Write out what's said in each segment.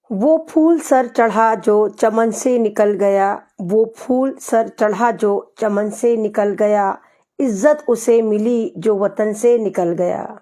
वो फूल सर चढ़ा जो चमन से निकल गया, वो फूल सर चढ़ा जो चमन से निकल गया, इज्जत उसे मिली जो वतन से निकल गया।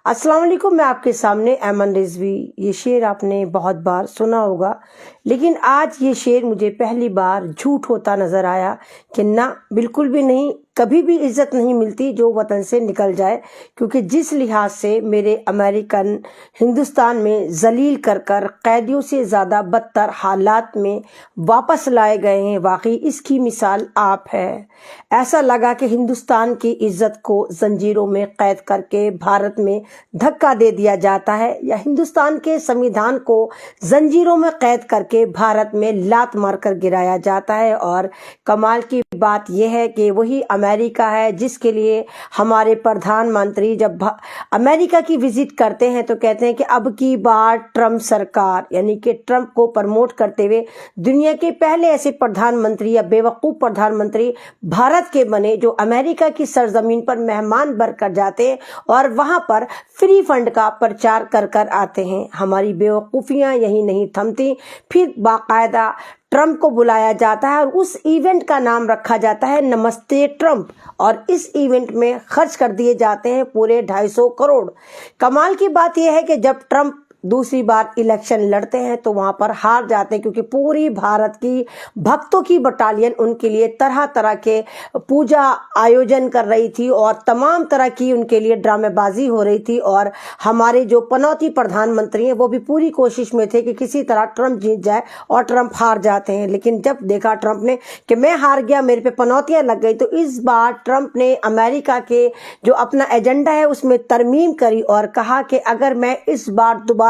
अस्सलाम वालेकुम, मैं आपके सामने ऐमन रिजवी। ये शेर आपने बहुत बार सुना होगा, लेकिन आज ये शेर मुझे पहली बार झूठ होता नजर आया कि ना, बिल्कुल भी नहीं, कभी भी इज्जत नहीं मिलती जो वतन से निकल जाए। क्योंकि जिस लिहाज से मेरे अमेरिकन हिंदुस्तान में जलील कर कर कैदियों से ज़्यादा बदतर हालात में वापस लाए गए हैं, वाकई इसकी मिसाल आप है। ऐसा लगा कि हिंदुस्तान की इज्जत को जंजीरों में कैद करके भारत में धक्का दे दिया जाता है, या हिंदुस्तान के संविधान को जंजीरों में कैद करके भारत में लात मारकर गिराया जाता है। और कमाल की बात यह है कि वही अमेरिका है जिसके लिए हमारे प्रधानमंत्री जब अमेरिका की विजिट करते हैं तो कहते हैं कि अब की बार ट्रम्प सरकार, यानी कि ट्रम्प को प्रमोट करते हुए दुनिया के पहले ऐसे प्रधानमंत्री या बेवकूफ़ प्रधानमंत्री भारत के बने जो अमेरिका की सरजमीन पर मेहमान बनकर जाते हैं और वहां पर फ्री फंड का प्रचार कर कर आते हैं। हमारी बेवकूफ़ियां यही नहीं थमती, फिर बाकायदा ट्रम्प को बुलाया जाता है और उस इवेंट का नाम रखा जाता है नमस्ते ट्रम्प, और इस इवेंट में खर्च कर दिए जाते हैं पूरे 250 करोड़। कमाल की बात यह है कि जब ट्रम्प दूसरी बार इलेक्शन लड़ते हैं तो वहां पर हार जाते हैं, क्योंकि पूरी भारत की भक्तों की बटालियन उनके लिए तरह तरह के पूजा आयोजन कर रही थी और तमाम तरह की उनके लिए ड्रामेबाजी हो रही थी। और हमारे जो पनौती प्रधानमंत्री हैं वो भी पूरी कोशिश में थे कि किसी तरह ट्रम्प जीत जाए, और ट्रम्प हार जाते हैं। लेकिन जब देखा ट्रम्प ने कि मैं हार गया, मेरे पे पनौतियां लग गई, तो इस बार ट्रम्प ने अमेरिका के जो अपना एजेंडा है उसमें तरमीम करी और कहा कि अगर मैं इस बार दोबारा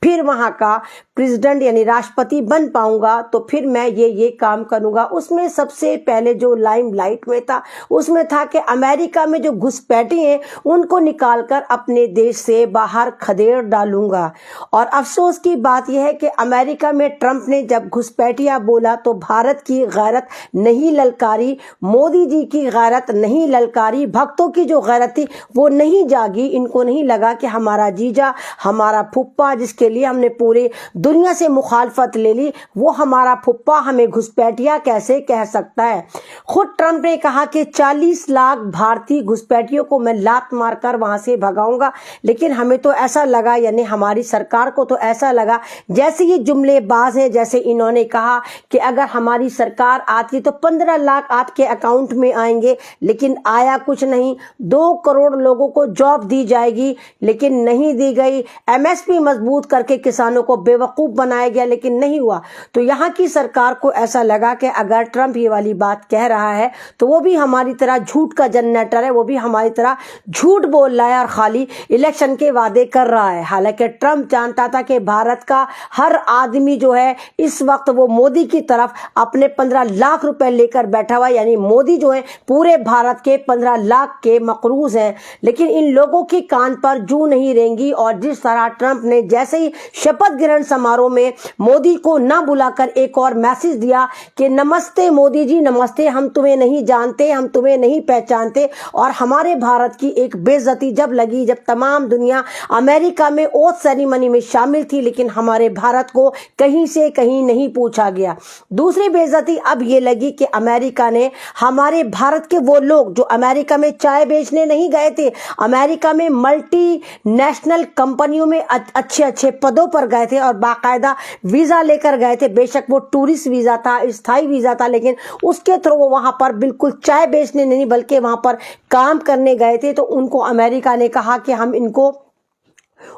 फिर वहां का प्रेसिडेंट यानी राष्ट्रपति बन पाऊंगा तो फिर मैं ये काम करूंगा। उसमें सबसे पहले जो लाइमलाइट में था उसमें था कि अमेरिका में जो घुसपैठी हैं उनको निकालकर अपने देश से बाहर खदेड़ डालूंगा। और अफसोस की बात यह है कि अमेरिका में ट्रंप ने जब घुसपैठिया बोला तो भारत की गैरत नहीं ललकारी, मोदी जी की गैरत नहीं ललकारी, भक्तों की जो गैरत थी वो नहीं जागी। इनको नहीं लगा कि हमारा जीजा, हमारा फुप्पा, जिसके लिए हमने पूरे दुनिया से मुखालफत ले ली, वो हमारा फुप्पा हमें घुसपैठिया कैसे कह सकता है। खुद ट्रंप ने कहा कि 40 लाख भारतीय घुसपैठियों को मैं लात मारकर वहां से भगाऊंगा। लेकिन हमें तो ऐसा लगा, यानी हमारी सरकार को तो ऐसा लगा जैसे ये जुमलेबाज हैं, जैसे इन्होंने कहा कि अगर हमारी सरकार आती तो 15 लाख आपके अकाउंट में आएंगे, लेकिन आया कुछ नहीं। 2 करोड़ लोगों को जॉब दी जाएगी, लेकिन नहीं दी गई। एमएसपी मजबूत करके किसानों को बेवकूफ बनाया गया, लेकिन नहीं हुआ। तो यहाँ की सरकार को ऐसा लगा कि अगर ट्रंप ये वाली बात कह रहा है तो वो भी हमारी तरह झूठ का जनरेटर है, वो भी हमारी तरह झूठ बोल रहा है और खाली इलेक्शन के वादे कर रहा है। हालांकि ट्रंप जानता था कि भारत का हर आदमी जो है इस वक्त वो मोदी की तरफ अपने 15 लाख रुपए लेकर बैठा हुआ, यानी मोदी जो है पूरे भारत के 15 लाख के मकरूज हैं। लेकिन इन लोगों की कान पर जू नहीं रेंगी, और जिस तरह ट्रंप ने जैसे ही शपथ ग्रहण समारोह में मोदी को ना बुलाकर एक और मैसेज दिया कि नमस्ते मोदी जी, नमस्ते, हम तुम्हें नहीं जानते, हम तुम्हें नहीं पहचानते। और हमारे भारत की एक बेइज्जती जब लगी, जब तमाम दुनिया अमेरिका में ओथ सेरेमनी में शामिल थी, लेकिन हमारे भारत को कहीं से कहीं नहीं पूछा गया। दूसरी बेइज्जती अब ये लगी कि अमेरिका ने हमारे भारत के वो लोग जो अमेरिका में चाय बेचने नहीं गए थे, अमेरिका में मल्टी नेशनल कंपनियों में अच्छे अच्छे पदों पर गए थे और बाकायदा वीजा लेकर गए थे। बेशक वो टूरिस्ट वीजा था, स्थायी वीजा था, लेकिन उसके थ्रू वो वहां पर बिल्कुल चाय बेचने नहीं बल्कि वहां पर काम करने गए थे। तो उनको अमेरिका ने कहा कि हम इनको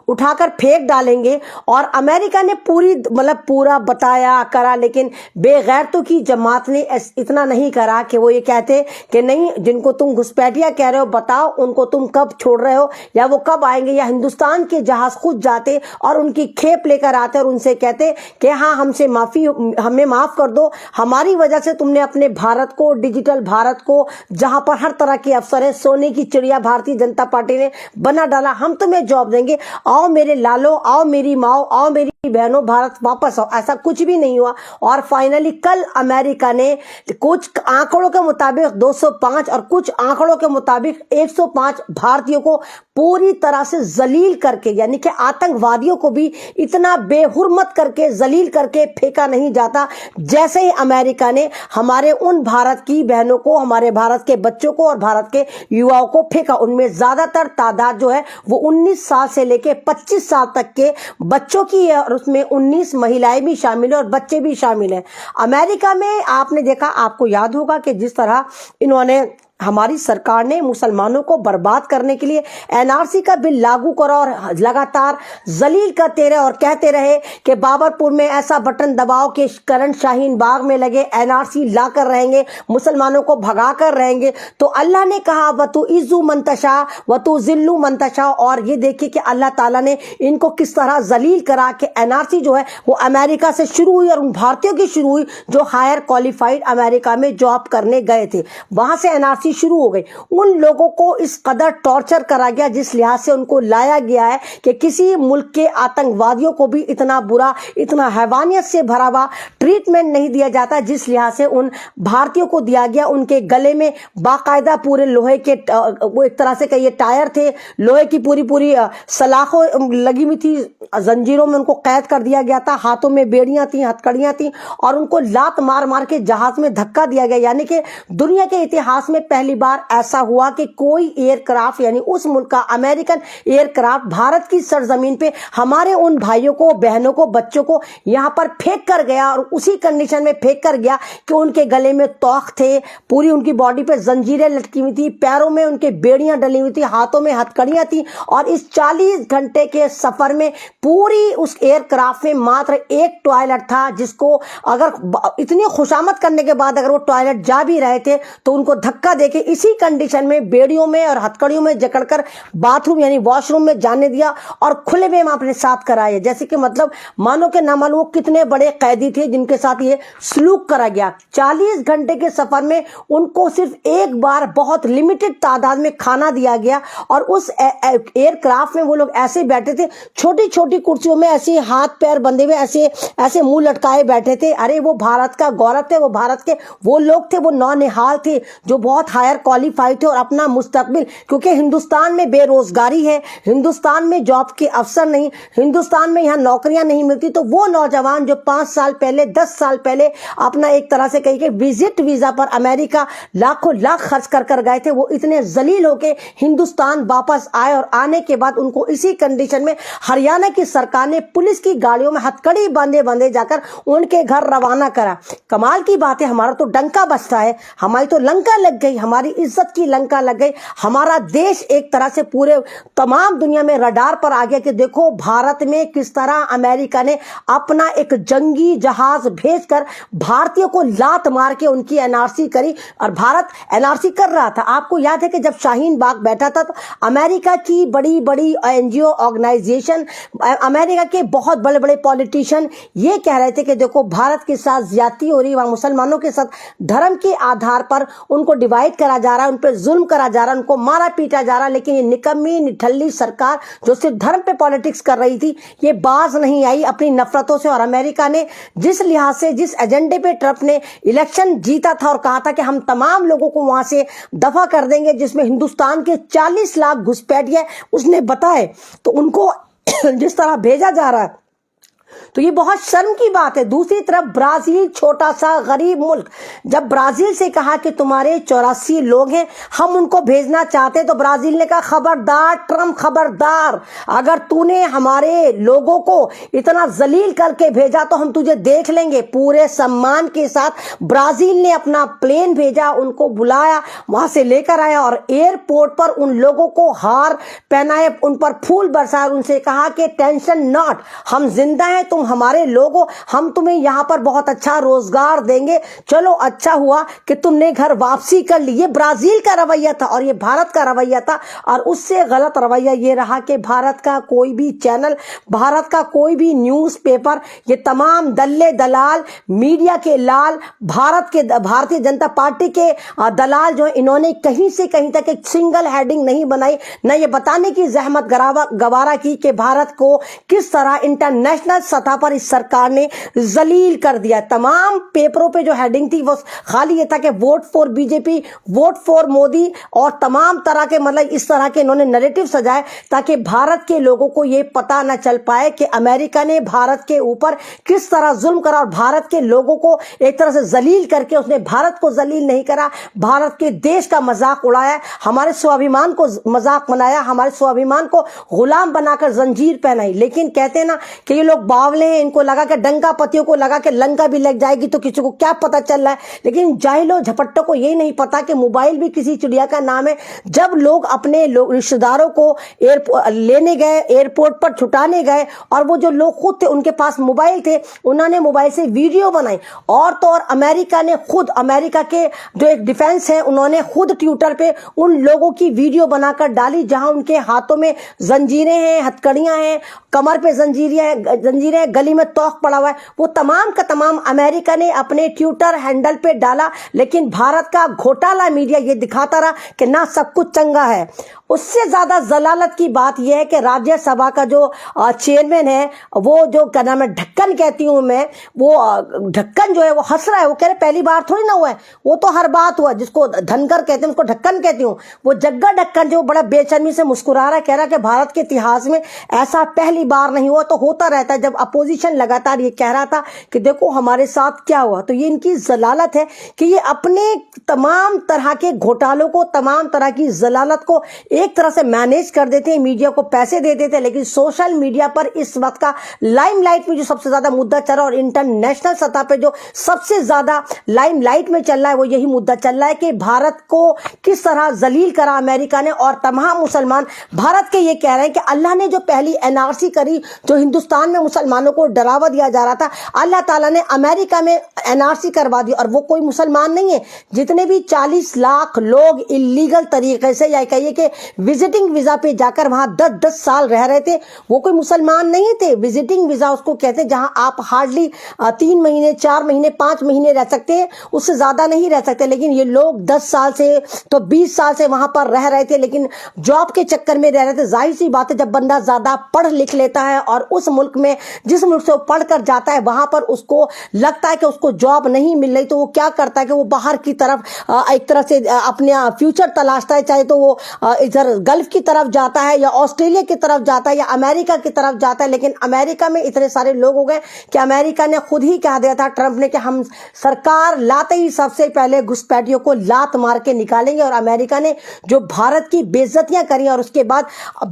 उठाकर फेंक डालेंगे, और अमेरिका ने पूरा बताया करा, लेकिन बेगैरतों की जमात ने इतना नहीं करा कि वो ये कहते कि नहीं, जिनको तुम घुसपैठिया कह रहे हो बताओ उनको तुम कब छोड़ रहे हो, या वो कब आएंगे। या हिंदुस्तान के जहाज खुद जाते और उनकी खेप लेकर आते और उनसे कहते कि हाँ, हमसे माफी, हमें माफ कर दो, हमारी वजह से तुमने अपने भारत को, डिजिटल भारत को, जहां पर हर तरह के अफसर है, सोने की चिड़िया भारतीय जनता पार्टी ने बना डाला, हम तुम्हें जॉब देंगे। आओ मेरे लालो, आओ मेरी माओ, आओ मेरी बहनों, भारत वापस आओ। ऐसा कुछ भी नहीं हुआ। और फाइनली कल अमेरिका ने कुछ आंकड़ों के मुताबिक 205 और कुछ आंकड़ों के मुताबिक 105 भारतीयों को पूरी तरह से जलील करके, यानी कि आतंकवादियों को भी इतना बेहुरमत करके, जलील करके फेंका नहीं जाता जैसे ही अमेरिका ने हमारे उन भारत की बहनों को, हमारे भारत के बच्चों को और भारत के युवाओं को फेंका। उनमें ज्यादातर तादाद जो है वो 19 साल से लेके 25 साल तक के बच्चों की है, और उसमें 19 महिलाएं भी शामिल है और बच्चे भी शामिल हैं। अमेरिका में आपने देखा, आपको याद होगा कि जिस तरह इन्होंने, हमारी सरकार ने मुसलमानों को बर्बाद करने के लिए एनआरसी का बिल लागू करा और लगातार जलील करते रहे और कहते रहे कि बाबरपुर में ऐसा बटन दबाओ कि करंट शाहीन बाग में लगे, एनआरसी ला कर रहेंगे, मुसलमानों को भगा कर रहेंगे। तो अल्लाह ने कहा वतु इज्जू मंतशा वतु जिल्लू मंतशा, और ये देखिए कि अल्लाह ताला ने इनको किस तरह जलील करा कि एनआरसी जो है वो अमेरिका से शुरू हुई और उन भारतीयों की शुरू हुई जो हायर क्वालिफाइड अमेरिका में जॉब करने गए थे, वहां से एनआरसी शुरू हो गई। उन लोगों को इस कदर टॉर्चर करा गया, जिस लिहाज से उनको लाया गया है कि किसी मुल्क के आतंकवादियों को भी इतना बुरा, इतना हैवानियत से भरा हुआ ट्रीटमेंट नहीं दिया जाता जिस लिहाज से उन भारतीयों को दिया गया। उनके गले में बाकायदा पूरे लोहे के, वो एक तरह से कहिए टायर थे, लोहे की पूरी सलाखों लगी हुई थी, जंजीरों में उनको कैद कर दिया गया था, हाथों में बेड़ियां थी, हथकड़ियां थी, और उनको लात मार मार के जहाज में धक्का दिया गया। यानी कि दुनिया के इतिहास में पहली बार ऐसा हुआ कि कोई एयरक्राफ्ट, यानी उस मुल्क का अमेरिकन एयरक्राफ्ट भारत की सरजमीन पे हमारे उन भाइयों को, बहनों को, बच्चों को यहां पर फेंक कर गया, और उसी कंडीशन में फेंक कर गया कि उनके गले में तोख थे, पूरी उनकी बॉडी पे जंजीरें लटकी हुई थी, पैरों में उनके बेड़ियां डली हुई थी, हाथों में हथकड़ियां थी, और इस 40 घंटे के सफर में पूरी उस एयरक्राफ्ट में मात्र एक टॉयलेट था, जिसको अगर इतनी खुशामद करने के बाद अगर वो टॉयलेट जा भी रहे थे तो उनको धक्का देके इसी कंडीशन में बेड़ियों में और हथकड़ियों में जकड़कर बाथरूम यानी वॉशरूम में जाने दिया और खुले में अपने साथ कराए। जैसे कि मतलब मानो के ना मानो कितने बड़े कैदी थे जिनके साथ ये सलूक करा गया। 40 घंटे के सफर में उनको सिर्फ एक बार बहुत लिमिटेड तादाद में खाना दिया गया, और उस एयरक्राफ्ट में वो लोग ऐसे बैठे थे, छोटी छोटी कुर्सियों में ऐसे हाथ पैर बंधे हुए, ऐसे मुंह लटकाए बैठे थे। अरे वो भारत का गौरव थे, वो भारत के वो लोग थे, वो नौनिहाल थे जो बहुत हायर क्वालिफाइड थे और अपना मुस्तकबिल, क्योंकि हिंदुस्तान में बेरोजगारी है, हिंदुस्तान में जॉब के अवसर नहीं, हिंदुस्तान में यहाँ नौकरियां नहीं मिलती, तो वो नौजवान जो 5 साल पहले 10 साल पहले अपना एक तरह से कही कि विजिट वीजा पर अमेरिका लाखों लाख खर्च कर गए थे, वो इतने जलील होके हिंदुस्तान वापस आए, और आने के बाद उनको इसी कंडीशन में हरियाणा की सरकार ने पुलिस की गाड़ियों में हथकड़ी बांधे जाकर उनके घर रवाना करा। कमाल की बात है, हमारा तो डंका बजता है, हमारी तो लंका लग गई, हमारी इज्जत की लंका लग गई, हमारा देश एक तरह से पूरे तमाम दुनिया में रडार पर आ गया कि देखो भारत में किस तरह अमेरिका ने अपना एक जंगी जहाज भेजकर भारतीयों को लात मार के उनकी एनआरसी करी, और भारत एनआरसी कर रहा था। आपको याद है कि जब शाहीन बाग बैठा था तो अमेरिका की बड़ी बड़ी एनजीओ ऑर्गेनाइजेशन, अमेरिका के बहुत बड़े बड़े पॉलिटिशियन ये कह रहे थे कि देखो भारत के साथ ज्यादती हो रही, वहां मुसलमानों के साथ धर्म के आधार पर उनको डिवाइड करा जा रहा है, उन पर जुल्म करा जा रहा है, उनको मारा पीटा जा रहा है। लेकिन ये निकम्मी निठल्ली सरकार जो सिर्फ धर्म पे पॉलिटिक्स कर रही थी, ये बाज नहीं आई अपनी नफरतों से। और अमेरिका ने जिस लिहाज से, जिस एजेंडे पे ट्रंप ने इलेक्शन जीता था और कहा था कि हम तमाम लोगों को वहां से दफा कर देंगे, जिसमें हिंदुस्तान के 40 लाख घुसपैठिए उसने बताए, तो उनको जिस तरह भेजा जा रहा है तो ये बहुत शर्म की बात है। दूसरी तरफ ब्राजील, छोटा सा गरीब मुल्क, जब ब्राजील से कहा कि तुम्हारे 84 लोग हैं, हम उनको भेजना चाहते, तो ब्राजील ने कहा खबरदार ट्रंप, खबरदार, अगर तूने हमारे लोगों को इतना जलील करके भेजा तो हम तुझे देख लेंगे। पूरे सम्मान के साथ ब्राजील ने अपना प्लेन भेजा, उनको बुलाया, वहां से लेकर आया और एयरपोर्ट पर उन लोगों को हार पहनाए, उन पर फूल बरसाए, उनसे कहा कि टेंशन नॉट, हम जिंदा हैं, ہے تم ہمارے لوگ ہو, ہم تمہیں یہاں پر بہت اچھا روزگار دیں گے, چلو اچھا ہوا کہ تم نے گھر واپسی کر لی. یہ برازیل کا رویہ تھا اور یہ بھارت کا رویہ تھا, اور اس سے غلط رویہ یہ رہا کہ بھارت کا کوئی بھی چینل, بھارت کا کوئی بھی نیوز پیپر, یہ تمام دلے دلال, میڈیا کے لال, بھارتیہ جنتا پارٹی کے دلال جو انہوں نے کہیں سے کہیں تک ایک سنگل ہیڈنگ نہیں بنائی, نہ یہ بتانے کی زحمت گوارا کی کہ بھارت کو کس طرح انٹرنیشنل سطح پر اس سرکار نے ذلیل کر دیا. تمام پیپروں پہ جو ہیڈنگ تھی وہ خالی یہ تھا کہ ووٹ فور بی جے پی, ووٹ فور مودی, اور تمام طرح کے مطلب اس طرح کے انہوں نے نیریٹو سجائے تاکہ بھارت کے لوگوں کو یہ پتہ نہ چل پائے کہ امریکہ نے بھارت کے اوپر کس طرح ظلم کرا, اور بھارت کے لوگوں کو ایک طرح سے ذلیل کر کے اس نے بھارت کو ذلیل نہیں کرا, بھارت کے دیش کا مذاق اڑایا, ہمارے سوابھیمان کو مذاق بنایا, ہمارے سوابھیمان کو غلام بنا کر زنجیر پہنائی. لیکن کہتے ہیں نا کہ یہ لوگ باولے ہیں, ان کو لگا کہ ڈنکا پتیوں کو لگا کہ لنکا بھی لگ جائے گی تو کسی کو کیا پتہ چل رہا ہے. لیکن جاہلوں جھپٹوں کو یہی نہیں پتا کہ موبائل بھی کسی چڑیا کا نام ہے. جب لوگ اپنے رشتہ داروں کو لینے گئے, ایئرپورٹ پر چھٹانے گئے, اور وہ جو لوگ خود تھے ان کے پاس موبائل تھے, انہوں نے موبائل سے ویڈیو بنائی, اور تو اور امریکہ نے خود, امریکہ کے جو ایک ڈیفنس ہے انہوں نے خود ٹویٹر پہ ان لوگوں کی ویڈیو بنا کر ڈالی جہاں ان کے ہاتھوں میں زنجیریں ہیں, ہتھکڑیاں ہیں, کمر پہ زنجیریں ہیں, گلی میں توق پڑا ہوا ہے. وہ تمام کا تمام امریکہ نے اپنے ٹویٹر ہینڈل پہ ڈالا, لیکن بھارت کا گھوٹالا میڈیا یہ دکھاتا رہا کہ نہ سب کچھ چنگا ہے. اس سے زیادہ ضلالت کی بات یہ ہے کہ راجیہ سبھا کا جو چیئرمین ہے, وہ جو کیا نام ہے, ڈھکن کہتی ہوں میں, وہ ڈھکن جو ہے وہ ہنس رہا ہے, وہ کہہ رہے پہلی بار تھوڑی نہ ہوا ہے, وہ تو ہر بات ہوا, جس کو دھنکر کہتے ہیں اس کو ڈھکن کہتی ہوں. وہ جگہ ڈھکن جو بڑا بے چینی سے مسکرا رہا ہے, کہہ رہا ہے کہ بھارت کے اتہاس میں ایسا پہلی بار نہیں ہوا, تو ہوتا رہتا ہے. جب اپوزیشن لگاتار یہ کہہ رہا تھا کہ دیکھو ہمارے ساتھ کیا ہوا, تو یہ ان کی ضلالت ہے کہ یہ اپنے تمام طرح کے گھوٹالوں کو, تمام طرح کی ضلالت کو ایک طرح سے مینیج کر دیتے ہیں, میڈیا کو پیسے دے دیتے ہیں. لیکن سوشل میڈیا پر اس وقت کا لائم لائٹ میں جو سب سے زیادہ مدعا چل رہا ہے, اور انٹرنیشنل سطح پہ جو سب سے زیادہ لائم لائٹ میں چل رہا ہے, وہ یہی مدعا چل رہا ہے کہ بھارت کو کس طرح ذلیل کرا امریکہ نے. اور تمام مسلمان بھارت کے یہ کہہ رہے ہیں کہ اللہ نے جو پہلی NRC کری, جو ہندوستان میں مسلمانوں کو ڈراوا دیا جا رہا تھا, اللہ تعالیٰ نے امریکہ میں NRC کروا دی, اور وہ کوئی مسلمان نہیں ہے. جتنے بھی 40 لاکھ لوگ اللیگل طریقے سے, یا کہیے کہ وزٹنگ ویزا پہ جا کر وہاں 10 سال رہ رہے تھے, وہ کوئی مسلمان نہیں تھے. وزٹنگ ویزا اس کو کہتے ہیں جہاں آپ ہارڈلی 3 مہینے 4 مہینے 5 مہینے رہ سکتے ہیں, اس سے زیادہ نہیں رہ سکتے. لیکن یہ لوگ 10 سال سے تو 20 سال سے وہاں پر رہ رہے تھے, لیکن جاب کے چکر میں رہ رہے تھے. ظاہر سی بات ہے, جب بندہ زیادہ پڑھ لکھ لیتا ہے اور اس ملک میں, جس ملک سے وہ پڑھ کر جاتا ہے, وہاں پر اس کو لگتا ہے کہ اس کو جاب نہیں مل رہی, تو وہ کیا کرتا ہے کہ وہ باہر کی طرف ایک طرح سے اپنے فیوچر تلاشتا ہے. چاہے تو وہ ادھر گلف کی طرف جاتا ہے, یا آسٹریلیا کی طرف جاتا ہے, یا امریکہ کی طرف جاتا ہے. لیکن امریکہ میں اتنے سارے لوگ ہو گئے کہ امریکہ نے خود ہی کہہ دیا تھا, ٹرمپ نے, کہ ہم سرکار لاتے ہی سب سے پہلے گھسپیٹیوں کو لات مار کے نکالیں گے. اور امریکہ نے جو بھارت کی بےعزتیاں کری, اور اس کے بعد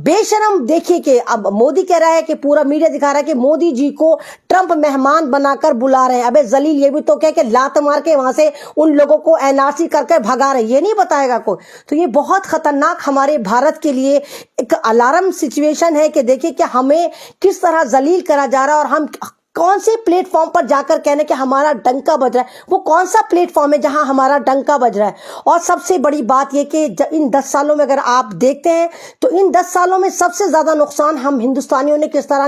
بے شرم دیکھیے کہ اب مودی کہہ رہا ہے کہ پورا میڈیا دکھا رہا ہے کہ مودی جی کو ٹرمپ مہمان بنا کر بلا رہے ہیں. ابے ذلیل, یہ بھی تو کہ لات مار کے وہاں سے ان لوگوں کو NRC کر کے بھگا رہے ہیں, یہ نہیں بتائے گا کوئی. تو یہ بہت خطرناک ہمارے بھارت کے لیے ایک الارم سچویشن ہے کہ دیکھیں کہ ہمیں کس طرح ذلیل کرا جا رہا ہے, اور ہم کون سے پلیٹ فارم پر جا کر کہنے کہ ہمارا ڈنکا بج رہا ہے. وہ کون سا پلیٹ فارم ہے جہاں ہمارا ڈنکا بج رہا ہے؟ اور سب سے بڑی بات یہ کہ ان 10 سالوں میں اگر آپ دیکھتے ہیں تو ان 10 سالوں میں سب سے زیادہ نقصان ہم ہندوستانیوں نے کس طرح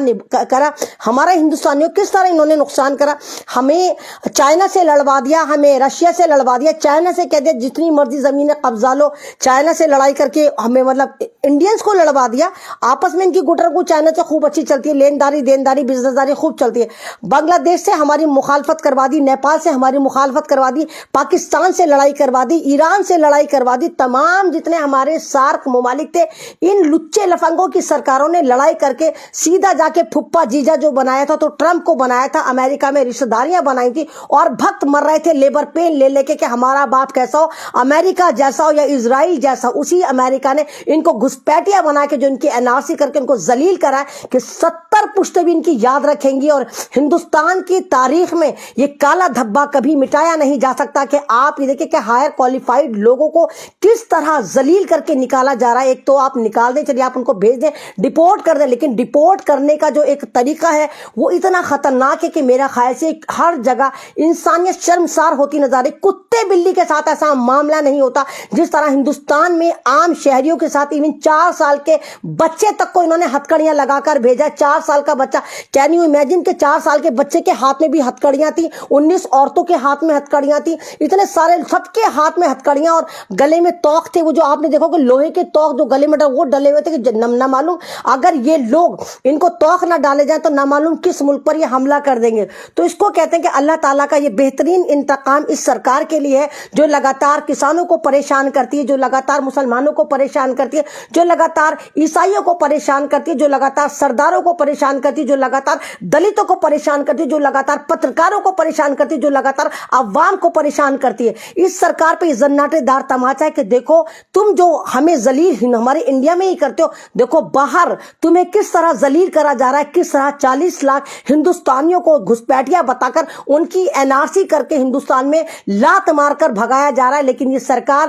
کرا, ہمارا ہندوستانیوں کس طرح انہوں نے نقصان کرا. ہمیں چائنا سے لڑوا دیا, ہمیں رشیا سے لڑوا دیا, چائنا سے کہہ دیا جتنی مرضی زمینیں قبضہ لو, چائنا سے لڑائی کر کے ہمیں مطلب انڈینز کو لڑوا دیا. آپس میں ان کی گٹر کو چائنا سے خوب اچھی چلتی ہے, لینداری دینداری بزنس داری خوب چلتی ہے. بنگلہ دیش سے ہماری مخالفت کروا دی, نیپال سے ہماری مخالفت کروا دی, پاکستان سے لڑائی کروا دی, ایران سے لڑائی کروا دی. تمام جتنے ہمارے سارک ممالک تھے, ان لچے لفنگوں کی سرکاروں نے لڑائی کر کے سیدھا جا کے پھپا جیجا جو بنایا تھا, تو ٹرمپ کو بنایا تھا, امریکہ میں رشتہ داریاں بنائی تھی, اور بھکت مر رہے تھے لیبر پین لے لے کے کہ ہمارا باپ کیسا ہو, امریکہ جیسا ہو یا اسرائیل جیسا. اسی امریکہ نے ان کو گھسپیٹیاں بنا کے جو ان کی NRC کر کے ان کو ذلیل کرا ہے کہ 70 پشتیں بھی ان کی یاد رکھیں گی, اور ہندوستان کی تاریخ میں یہ کالا دھبا کبھی مٹایا نہیں جا سکتا کہ آپ یہ دیکھیں کہ ہائر کوالیفائڈ لوگوں کو کس طرح ذلیل کر کے نکالا جا رہا ہے. ایک تو آپ نکال دیں, چلیے آپ ان کو بھیج دیں, ڈپورٹ کر دیں, لیکن ڈپورٹ کرنے کا جو ایک طریقہ ہے وہ اتنا خطرناک ہے کہ میرا خیال سے ہر جگہ انسانیت شرمسار ہوتی نظر آ رہی. کتے بلی کے ساتھ ایسا معاملہ نہیں ہوتا جس طرح ہندوستان میں عام شہریوں کے ساتھ ایون 4 سال کے بچے تک کو انہوں نے ہتھکڑیاں لگا کر بھیجا. 4 سال کا بچہ, کین یو امیجن کہ 4 سال کے بچے کے ہاتھ میں بھی ہتھکڑیاں تھی, 19 عورتوں کے ہاتھ میں ہتھکڑیاں تھی, اتنے سارے سب کے ہاتھ میں ہتھکڑیاں, اور گلے میں توق تھے, وہ جو آپ نے دیکھو کہ لوہے کے توق جو گلے میں وہ ڈلے ہوئے تھے کہ نہ معلوم اگر یہ لوگ ان کو توق نہ ڈالے جائیں تو نہ معلوم کس ملک پر یہ حملہ کر دیں گے. تو اس کو کہتے ہیں کہ اللہ تعالیٰ کا یہ بہترین انتقام اس سرکار کے لیے ہے جو لگاتار کسانوں کو پریشان کرتی ہے, جو لگاتار مسلمانوں کو پریشان کرتی ہے, جو لگاتار عیسائیوں کو پریشان کرتی ہے, جو لگاتار سرداروں کو پریشان کرتی ہے, جو لگاتار دلتوں کو پریشان کرتی ہے, جو لگاتار پترکاروں کو پریشان کرتی ہے, جو لگاتار عوام کو پریشان کرتی ہے. اس سرکار پہ یہ زناٹے دار تماچا ہے کہ دیکھو تم جو ہمیں ذلیل ہمارے انڈیا میں ہی کرتے ہو, دیکھو باہر تمہیں کس طرح ذلیل کرا جا رہا ہے, کس طرح 40 لاکھ ہندوستانیوں کو گھسپیٹیاں بتا کر ان کی NRC کر کے ہندوستان میں لات مار کر بھگایا جا رہا ہے. لیکن یہ سرکار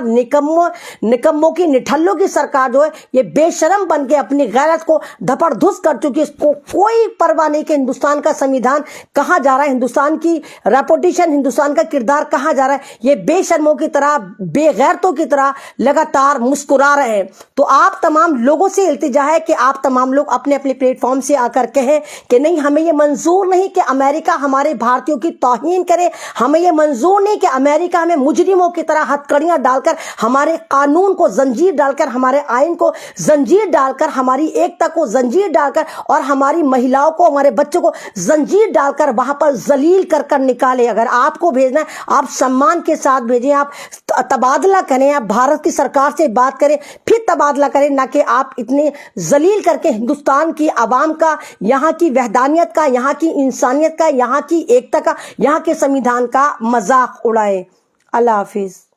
نکموں کی نٹھلوں کی سرکار جو ہے یہ بے شرم بن کے اپنی غیرت کو دھپڑ دھس کر چکی ہے. اس کو کوئی پرواہ نہیں کہ ہندوستان کا سمویدھان کہاں جا رہا ہے, ہندوستان کی ریپوٹیشن, ہندوستان کا کردار کہاں جا رہا ہے. یہ بے شرموں کی طرح, بے غیرتوں کی طرح لگاتار مسکرا رہے ہیں. تو آپ تمام لوگوں سے التجا ہے کہ آپ تمام لوگ اپنے اپنے پلیٹ فارم سے آ کر کہیں کہ نہیں, ہمیں یہ منظور نہیں کہ امریکہ ہمارے بھارتیوں کی توہین کرے, ہمیں یہ منظور نہیں کہ امریکہ ہمیں مجرموں کی طرح ہتھکڑیاں ڈال کر, ہمارے قانون کو زنجیر ڈال کر, ہمارے آئین کو زنجیر ڈال کر, ہماری ایکتا کو زنجیر ڈال کر اور ہماری مہیلاؤں کو, ہمارے بچوں کو زنجیر ڈال کر وہاں پر ذلیل کر کر نکالے. اگر آپ کو بھیجنا ہے آپ سمان کے ساتھ بھیجیں, آپ تبادلہ کریں, آپ بھارت کی سرکار سے بات کریں, پھر تبادلہ کریں, نہ کہ آپ اتنے ذلیل کر کے ہندوستان کی عوام کا, یہاں کی وحدانیت کا, یہاں کی انسانیت کا, یہاں کی ایکتا کا, یہاں کے سمویدھان کا مذاق اڑائیں. اللہ حافظ.